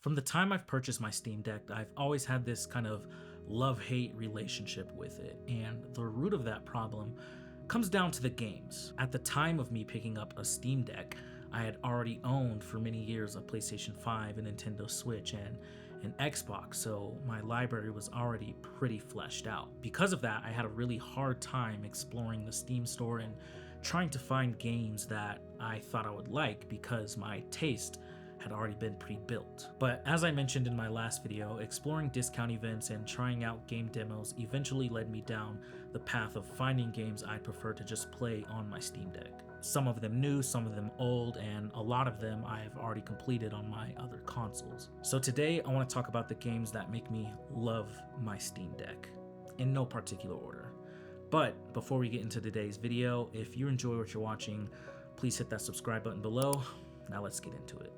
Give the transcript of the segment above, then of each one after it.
From the time I've purchased my Steam Deck, I've always had this kind of love-hate relationship with it, and the root of that problem comes down to the games. At the time of me picking up a Steam Deck, I had already owned for many years a PlayStation 5, a Nintendo Switch, and an Xbox, so my library was already pretty fleshed out. Because of that, I had a really hard time exploring the Steam store and trying to find games that I thought I would like because my taste had already been pre-built. But as I mentioned in my last video, exploring discount events and trying out game demos eventually led me down the path of finding games I'd prefer to just play on my Steam Deck. Some of them new, some of them old, and a lot of them I have already completed on my other consoles. So today I want to talk about the games that make me love my Steam Deck, in no particular order. But before we get into today's video, if you enjoy what you're watching, please hit that subscribe button below. Now let's get into it.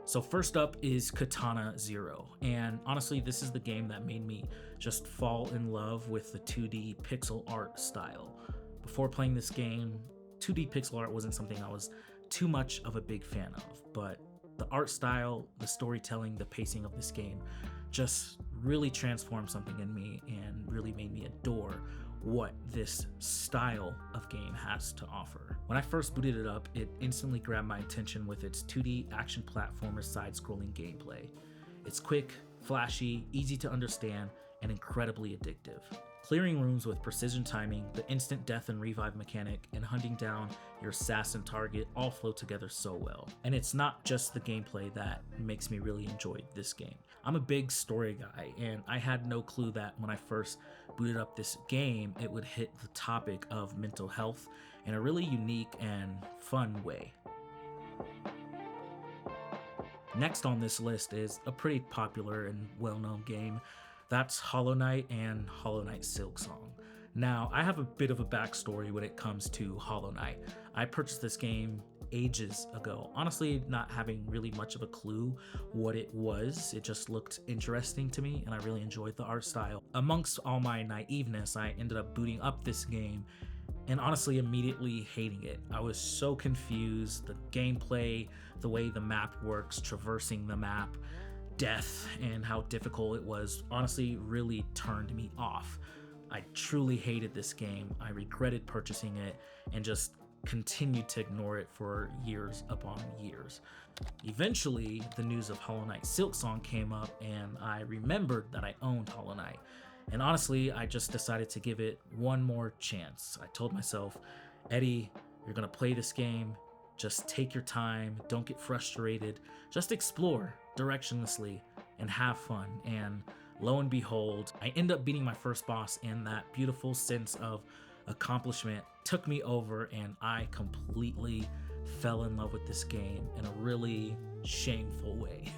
So first up is Katana 0, and honestly this is the game that made me just fall in love with the 2D pixel art style. Before playing this game, 2D pixel art wasn't something I was too much of a big fan of, but the art style, the storytelling, the pacing of this game just really transformed something in me and really made me adore what this style of game has to offer. When I first booted it up, it instantly grabbed my attention with its 2D action platformer side-scrolling gameplay. It's quick, flashy, easy to understand, and incredibly addictive. Clearing rooms with precision timing, the instant death and revive mechanic, and hunting down your assassin target all flow together so well. And it's not just the gameplay that makes me really enjoy this game. I'm a big story guy, and I had no clue that when I first booted up this game, it would hit the topic of mental health in a really unique and fun way. Next on this list is a pretty popular and well-known game. That's Hollow Knight and Hollow Knight Silksong. Now, I have a bit of a backstory when it comes to Hollow Knight. I purchased this game ages ago, honestly not having really much of a clue what it was. It just looked interesting to me and I really enjoyed the art style. Amongst all my naiveness, I ended up booting up this game and honestly immediately hating it. I was so confused. The gameplay, the way the map works, traversing the map, death, and how difficult it was honestly really turned me off. I truly hated this game. I regretted purchasing it and just continued to ignore it for years upon years. Eventually, the news of Hollow Knight Silksong came up and I remembered that I owned Hollow Knight. And honestly, I just decided to give it one more chance. I told myself, Eddie, you're gonna play this game. Just take your time, don't get frustrated, just explore directionlessly and have fun. And lo and behold, I end up beating my first boss, and that beautiful sense of accomplishment took me over and I completely fell in love with this game in a really shameful way.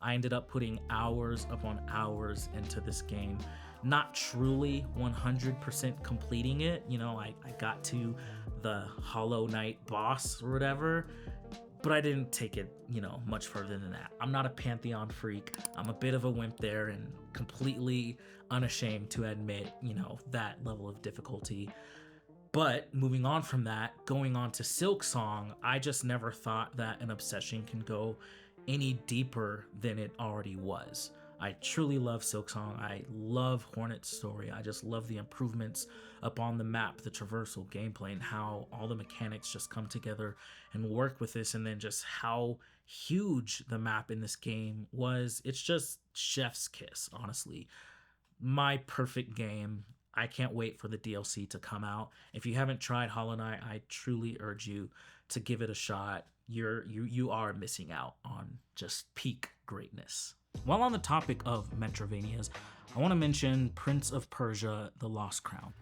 I ended up putting hours upon hours into this game, not truly 100% completing it. You know, I got to the Hollow Knight boss or whatever, but I didn't take it, much further than that. I'm not a Pantheon freak. I'm a bit of a wimp there and completely unashamed to admit, that level of difficulty. But moving on from that, going on to Silksong, I just never thought that an obsession can go any deeper than it already was. I truly love Silksong. I love Hornet's story. I just love the improvements upon the map, the traversal gameplay, and how all the mechanics just come together and work with this, and then just how huge the map in this game was. It's just chef's kiss, honestly. My perfect game. I can't wait for the DLC to come out. If you haven't tried Hollow Knight, I truly urge you to give it a shot. You are missing out on just peak greatness. While on the topic of Metrovanias, I want to mention Prince of Persia: The Lost Crown.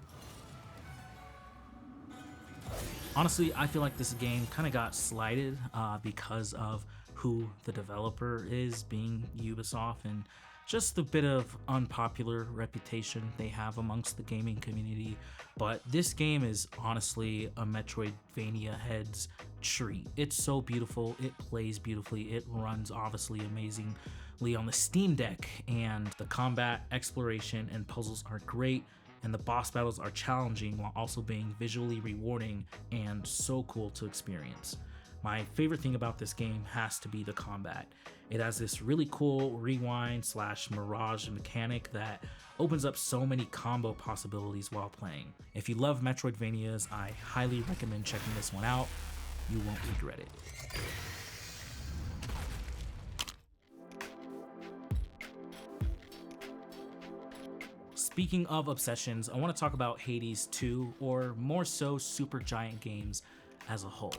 Honestly, I feel like this game kind of got slighted because of who the developer is, being Ubisoft, and just the bit of unpopular reputation they have amongst the gaming community. But this game is honestly a Metroidvania head's treat. It's so beautiful, it plays beautifully, it runs obviously amazingly on the Steam Deck, and the combat, exploration, and puzzles are great, and the boss battles are challenging while also being visually rewarding and so cool to experience. My favorite thing about this game has to be the combat. It has this really cool rewind / mirage mechanic that opens up so many combo possibilities while playing. If you love Metroidvanias, I highly recommend checking this one out. You won't regret it. Speaking of obsessions, I want to talk about Hades 2, or more so SuperGiant games as a whole.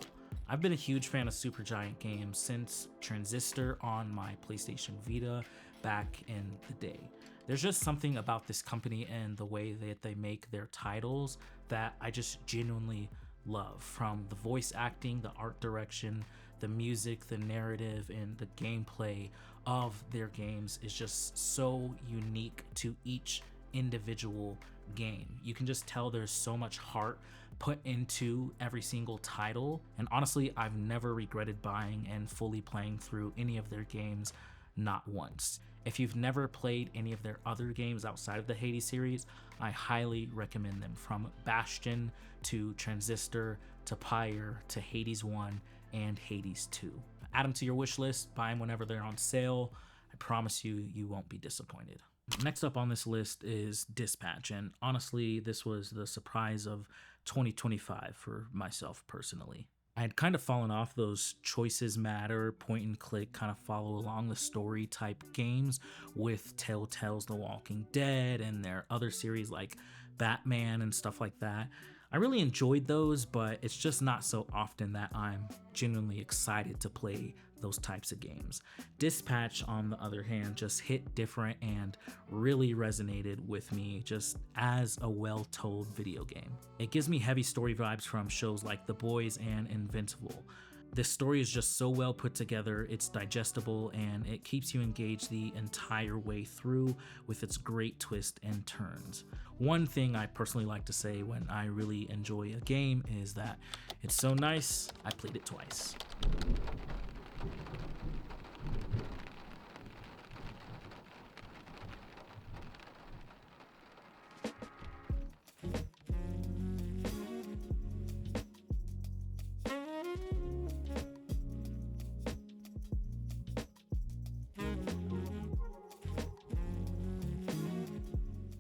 I've been a huge fan of SuperGiant games since Transistor on my PlayStation Vita back in the day. There's just something about this company and the way that they make their titles that I just genuinely love. From the voice acting, the art direction, the music, the narrative, and the gameplay of their games is just so unique to each individual game. You can just tell there's so much heart put into every single title, and honestly, I've never regretted buying and fully playing through any of their games, not once. If you've never played any of their other games outside of the Hades series, I highly recommend them, from Bastion to Transistor to Pyre to Hades 1 and Hades 2. Add them to your wish list, buy them whenever they're on sale. I promise you, you won't be disappointed. Next up on this list is Dispatch, and honestly, this was the surprise of 2025 for myself personally. I had kind of fallen off those choices matter, point and click, kind of follow along the story type games with Telltale's The Walking Dead and their other series like Batman and stuff like that. I really enjoyed those, but it's just not so often that I'm genuinely excited to play those types of games. Dispatch, on the other hand, just hit different and really resonated with me just as a well-told video game. It gives me heavy story vibes from shows like The Boys and Invincible. This story is just so well put together, it's digestible, and it keeps you engaged the entire way through with its great twists and turns. One thing I personally like to say when I really enjoy a game is that it's so nice, I played it twice.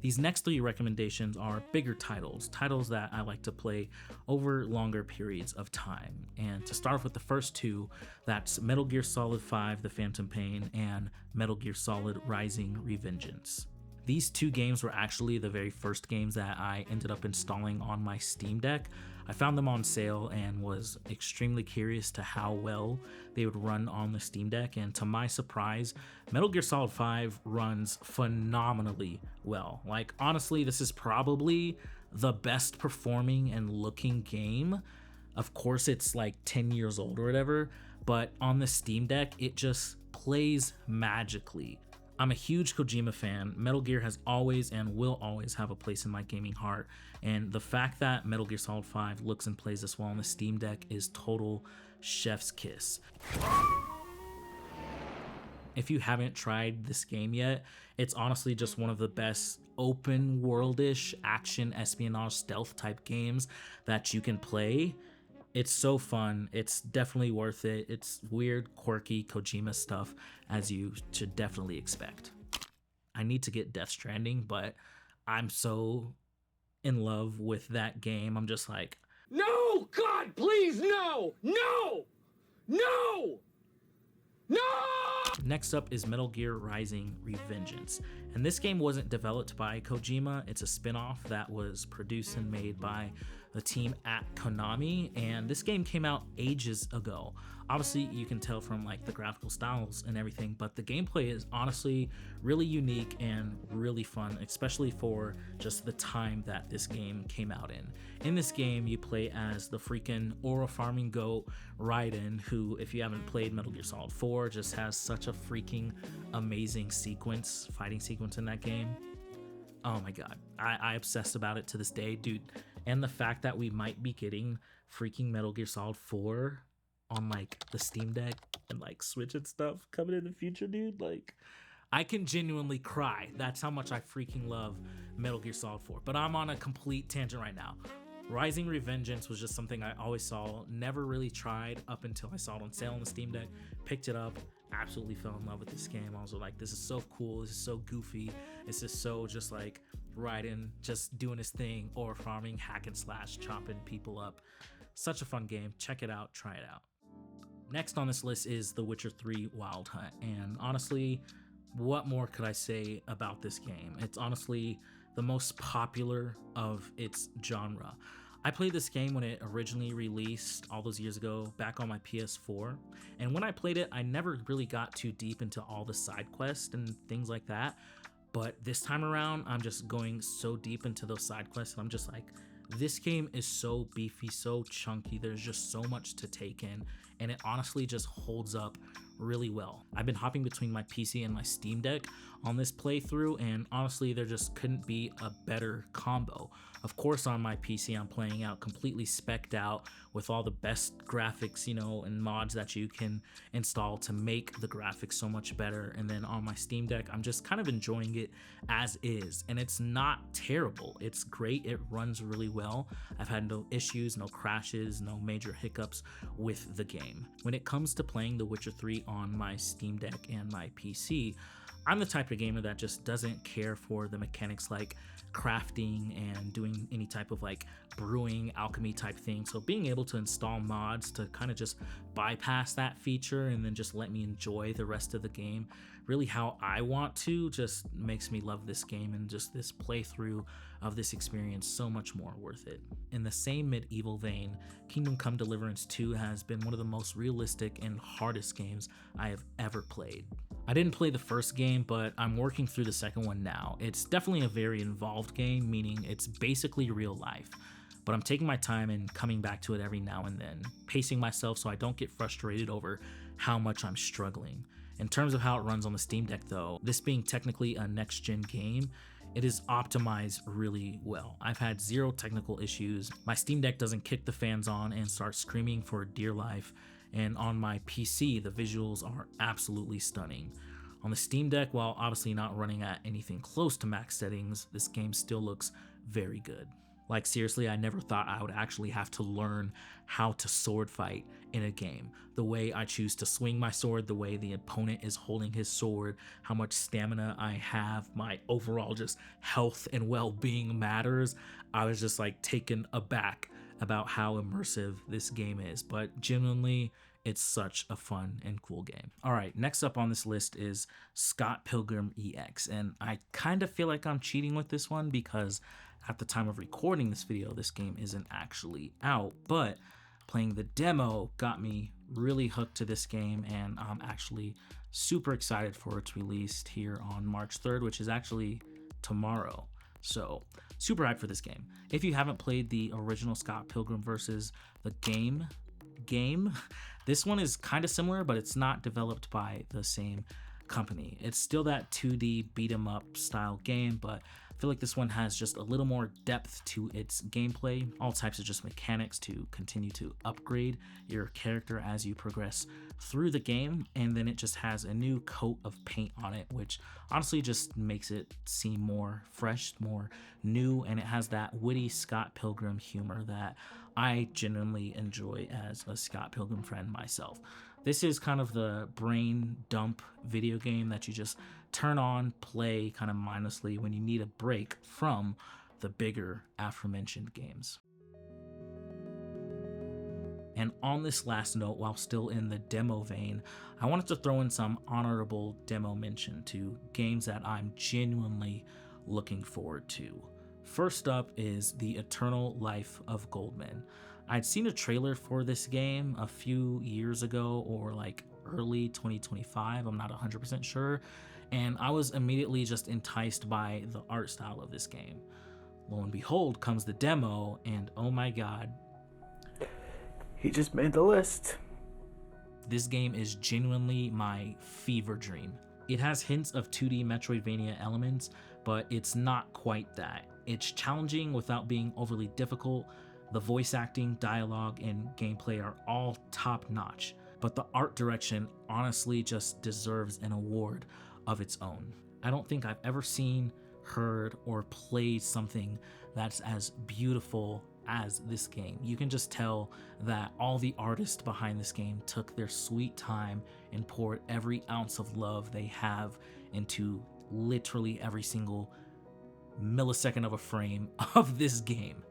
These next three recommendations are bigger titles that I like to play over longer periods of time. And to start off with the first two, that's Metal Gear Solid 5: The Phantom Pain and Metal Gear Solid Rising: Revengeance. These two games were actually the very first games that I ended up installing on my Steam Deck. I found them on sale and was extremely curious to how well they would run on the Steam Deck, and to my surprise, Metal Gear Solid 5 runs phenomenally well. Like, honestly, this is probably the best performing and looking game. Of course, it's like 10 years old or whatever, but on the Steam Deck, it just plays magically. I'm a huge Kojima fan. Metal Gear has always and will always have a place in my gaming heart, and the fact that Metal Gear Solid 5 looks and plays this well on the Steam Deck is total chef's kiss. If you haven't tried this game yet, it's honestly just one of the best open world-ish action espionage stealth type games that you can play. It's so fun. It's definitely worth it. It's weird, quirky Kojima stuff, as you should definitely expect. I need to get Death Stranding, but I'm so in love with that game. I'm just like, no! God, please, no! No! No! No! Next up is Metal Gear Rising: Revengeance. And this game wasn't developed by Kojima. It's a spin-off that was produced and made by the team at Konami, and this game came out ages ago. Obviously, you can tell from like the graphical styles and everything, but the gameplay is honestly really unique and really fun, especially for just the time that this game came out in. In this game, you play as the freaking ore farming goat Raiden, who, if you haven't played Metal Gear Solid 4, just has such a freaking amazing fighting sequence in that game. Oh my god, I obsessed about it to this day, dude. And the fact that we might be getting freaking Metal Gear Solid 4 on like the Steam Deck and like Switch and stuff coming in the future, dude, like I can genuinely cry. That's how much I freaking love Metal Gear Solid 4. But I'm on a complete tangent right now. Rising Revengeance was just something I always saw, never really tried up until I saw it on sale on the Steam Deck, picked it up, absolutely fell in love with this game. I was like, this is so cool, this is so goofy, this is so just like Raiden just doing his thing, or farming, hack and slash, chopping people up. Such a fun game. Check it out, try it out. Next on this list is The Witcher 3 Wild Hunt, and honestly, what more could I say about this game? It's honestly the most popular of its genre. I played this game when it originally released all those years ago, back on my PS4, and when I played it, I never really got too deep into all the side quests and things like that, but this time around, I'm just going so deep into those side quests, and I'm just like, this game is so beefy, so chunky, there's just so much to take in, and it honestly just holds up really well. I've been hopping between my PC and my Steam Deck on this playthrough, and honestly, there just couldn't be a better combo. Of course, on my PC, I'm playing out completely specced out with all the best graphics, you know, and mods that you can install to make the graphics so much better. And then on my Steam Deck, I'm just kind of enjoying it as is. And it's not terrible. It's great. It runs really well. I've had no issues, no crashes, no major hiccups with the game. When it comes to playing The Witcher 3 on my Steam Deck and my PC, I'm the type of gamer that just doesn't care for the mechanics like crafting and doing any type of like brewing, alchemy type thing. So being able to install mods to kind of just bypass that feature and then just let me enjoy the rest of the game really how I want to just makes me love this game, and just this playthrough of this experience so much more worth it. In the same medieval vein, Kingdom Come Deliverance 2 has been one of the most realistic and hardest games I have ever played. I didn't play the first game, but I'm working through the second one now. It's definitely a very involved game, meaning it's basically real life, but I'm taking my time and coming back to it every now and then, pacing myself so I don't get frustrated over how much I'm struggling. In terms of how it runs on the Steam Deck though, this being technically a next-gen game, it is optimized really well. I've had zero technical issues. My Steam Deck doesn't kick the fans on and start screaming for dear life, and on my PC, the visuals are absolutely stunning. On the Steam Deck, while obviously not running at anything close to max settings, this game still looks very good. Like seriously, I never thought I would actually have to learn how to sword fight in a game. The way I choose to swing my sword, the way the opponent is holding his sword, how much stamina I have, my overall just health and well-being matters. I was just like taken aback about how immersive this game is, but genuinely, it's such a fun and cool game. All right, next up on this list is Scott Pilgrim EX, and I kind of feel like I'm cheating with this one because at the time of recording this video, this game isn't actually out, but playing the demo got me really hooked to this game, and I'm actually super excited for its release here on March 3rd, which is actually tomorrow. So super hyped for this game. If you haven't played the original Scott Pilgrim versus the game, this one is kind of similar, but it's not developed by the same company. It's still that 2D beat 'em up style game, but I feel like this one has just a little more depth to its gameplay, all types of just mechanics to continue to upgrade your character as you progress through the game, and then it just has a new coat of paint on it, which honestly just makes it seem more fresh, more new, and it has that witty Scott Pilgrim humor that I genuinely enjoy as a Scott Pilgrim friend myself. This is kind of the brain dump video game that you just turn on, play kind of mindlessly when you need a break from the bigger aforementioned games. And on this last note, while still in the demo vein, I wanted to throw in some honorable demo mention to games that I'm genuinely looking forward to. First up is The Eternal Life of Goldman. I'd seen a trailer for this game a few years ago, or like early 2025, I'm not 100% sure, and I was immediately just enticed by the art style of this game. Lo and behold comes the demo, and oh my god, he just made the list. This game is genuinely my fever dream. It has hints of 2D Metroidvania elements, but it's not quite that. It's challenging without being overly difficult. The voice acting, dialogue, and gameplay are all top notch, but the art direction honestly just deserves an award of its own. I don't think I've ever seen, heard, or played something that's as beautiful as this game. You can just tell that all the artists behind this game took their sweet time and poured every ounce of love they have into literally every single millisecond of a frame of this game.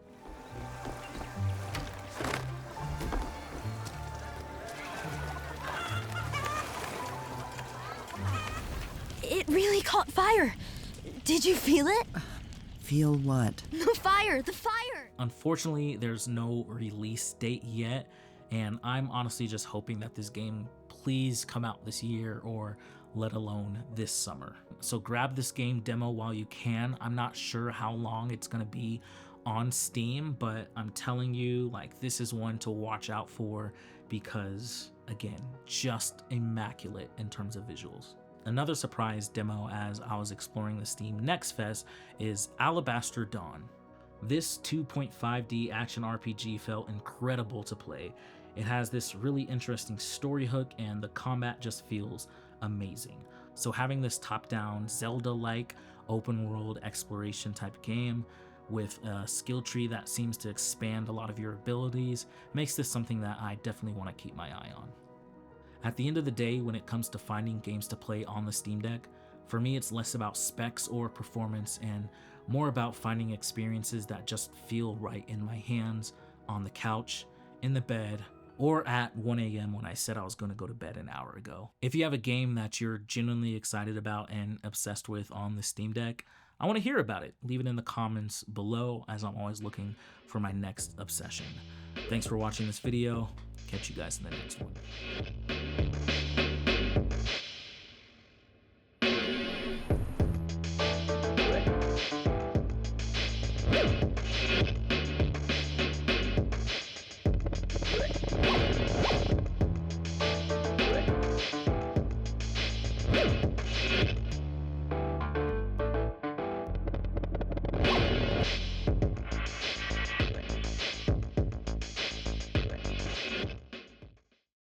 It really caught fire. Did you feel it? Feel what? The fire! Unfortunately, there's no release date yet, and I'm honestly just hoping that this game please come out this year, or let alone this summer. So grab this game demo while you can. I'm not sure how long it's gonna be on Steam, but I'm telling you, like, this is one to watch out for because, again, just immaculate in terms of visuals. Another surprise demo as I was exploring the Steam Next Fest is Alabaster Dawn. This 2.5D action RPG felt incredible to play. It has this really interesting story hook and the combat just feels amazing. So having this top-down Zelda-like open world exploration type game with a skill tree that seems to expand a lot of your abilities makes this something that I definitely want to keep my eye on. At the end of the day, when it comes to finding games to play on the Steam Deck, for me it's less about specs or performance and more about finding experiences that just feel right in my hands, on the couch, in the bed, or at 1 a.m. when I said I was going to go to bed an hour ago. If you have a game that you're genuinely excited about and obsessed with on the Steam Deck, I want to hear about it. Leave it in the comments below, as I'm always looking for my next obsession. Thanks for watching this video. Catch you guys in the next one.